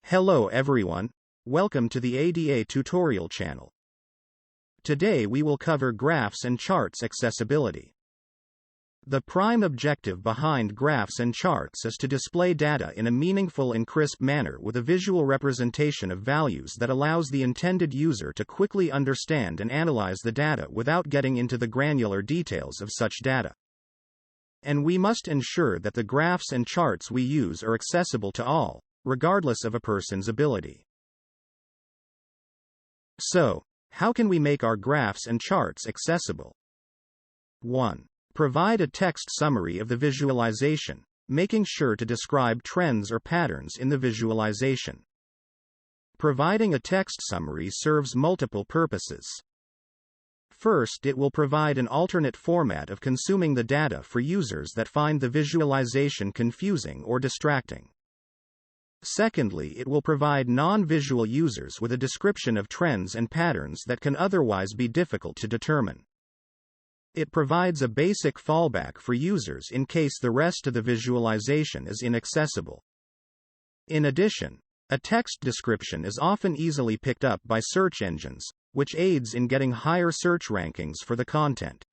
Hello everyone, welcome to the ADA tutorial channel. Today we will cover graphs and charts accessibility. The prime objective behind graphs and charts is to display data in a meaningful and crisp manner with a visual representation of values that allows the intended user to quickly understand and analyze the data without getting into the granular details of such data. And we must ensure that the graphs and charts we use are accessible to all, regardless of a person's ability. So, how can we make our graphs and charts accessible? 1. Provide a text summary of the visualization, making sure to describe trends or patterns in the visualization. Providing a text summary serves multiple purposes. First, it will provide an alternate format of consuming the data for users that find the visualization confusing or distracting. Secondly, it will provide non-visual users with a description of trends and patterns that can otherwise be difficult to determine. It provides a basic fallback for users in case the rest of the visualization is inaccessible. In addition, a text description is often easily picked up by search engines, which aids in getting higher search rankings for the content.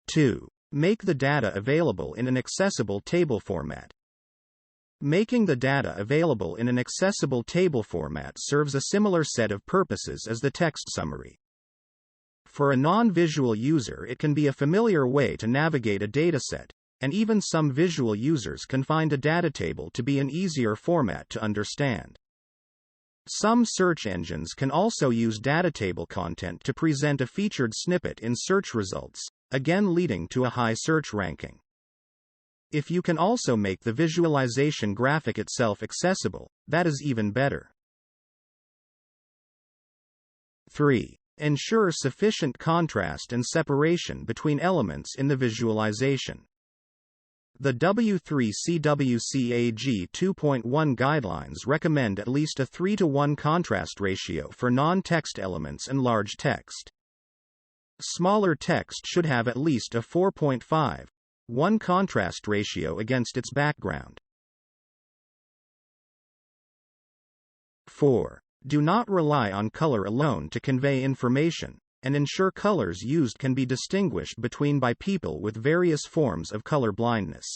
2. Make the data available in an accessible table format. Making the data available in an accessible table format serves a similar set of purposes as the text summary. For a non-visual user, it can be a familiar way to navigate a dataset, and even some visual users can find a data table to be an easier format to understand. Some search engines can also use data table content to present a featured snippet in search results, again leading to a high search ranking. If you can also make the visualization graphic itself accessible, that is even better. 3. Ensure sufficient contrast and separation between elements in the visualization. The W3C WCAG 2.1 guidelines recommend at least a 3:1 contrast ratio for non-text elements and large text. Smaller text should have at least a 4.5:1 contrast ratio against its background. 4. Do not rely on color alone to convey information, and ensure colors used can be distinguished between by people with various forms of color blindness.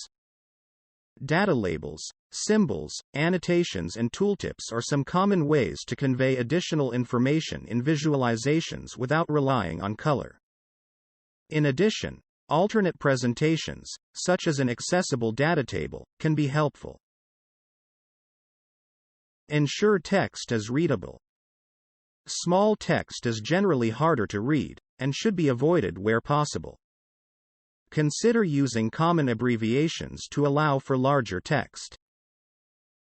Data labels, symbols, annotations and tooltips are some common ways to convey additional information in visualizations without relying on color. In addition, alternate presentations, such as an accessible data table, can be helpful. Ensure text is readable. Small text is generally harder to read, and should be avoided where possible. Consider using common abbreviations to allow for larger text.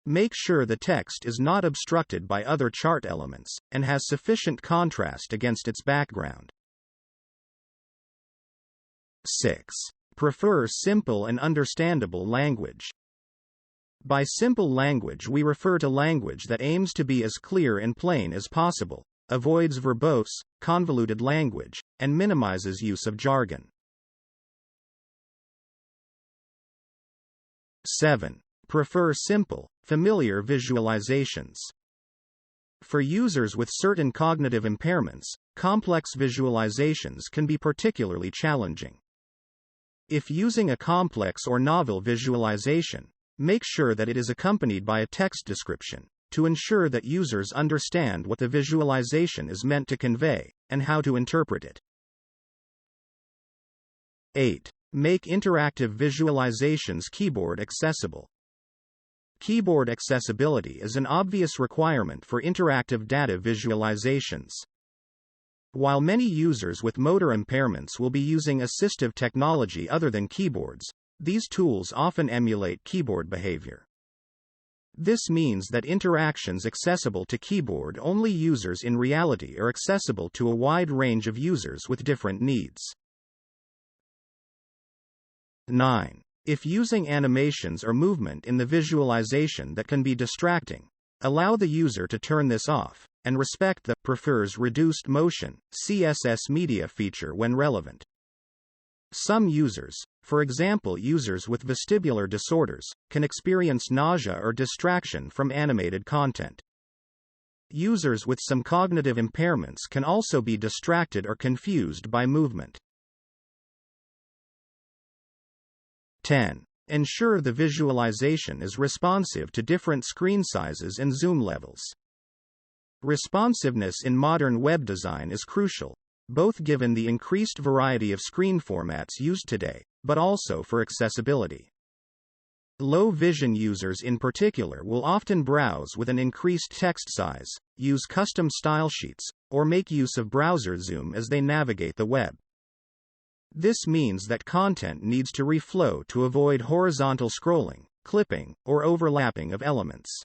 Make sure the text is not obstructed by other chart elements, and has sufficient contrast against its background. 6. Prefer simple and understandable language. By simple language we refer to language that aims to be as clear and plain as possible, avoids verbose, convoluted language, and minimizes use of jargon. 7. Prefer simple, familiar visualizations. For users with certain cognitive impairments, complex visualizations can be particularly challenging. If using a complex or novel visualization, make sure that it is accompanied by a text description, to ensure that users understand what the visualization is meant to convey, and how to interpret it. 8. Make interactive visualizations keyboard accessible. Keyboard accessibility is an obvious requirement for interactive data visualizations. While many users with motor impairments will be using assistive technology other than keyboards, these tools often emulate keyboard behavior. This means that interactions accessible to keyboard-only users in reality are accessible to a wide range of users with different needs. 9. If using animations or movement in the visualization that can be distracting, allow the user to turn this off, and respect the prefers reduced motion (CSS media) feature when relevant. Some users, for example users with vestibular disorders, can experience nausea or distraction from animated content. Users with some cognitive impairments can also be distracted or confused by movement. 10. Ensure the visualization is responsive to different screen sizes and zoom levels. Responsiveness in modern web design is crucial, both given the increased variety of screen formats used today, but also for accessibility. Low vision users in particular will often browse with an increased text size, use custom style sheets, or make use of browser zoom as they navigate the web. This means that content needs to reflow to avoid horizontal scrolling, clipping, or overlapping of elements.